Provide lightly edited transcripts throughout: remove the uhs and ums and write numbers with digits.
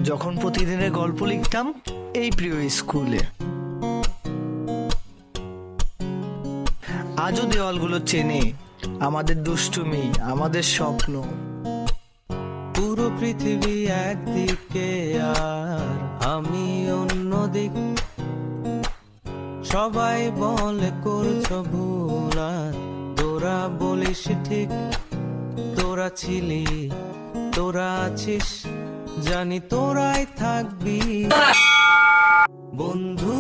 যখন প্রতিদিনের গল্প লিখতাম এই প্রিয় স্কুলে। আজও দেওয়ালগুলো চেনে আমাদের দুষ্টুমি, আমাদের স্বপ্ন। পুরো পৃথিবী একদিকে আর আমি অন্যদিক, সবাই বলে করছো ভুল আর তোরা বলিস ঠিক। তোরা ছিলি, তোরা আছিস, জানি তোরাই থাকবি বন্ধু।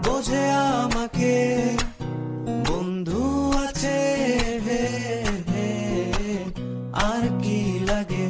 বোঝে আমাকে বন্ধু আছে, আর কি লাগে।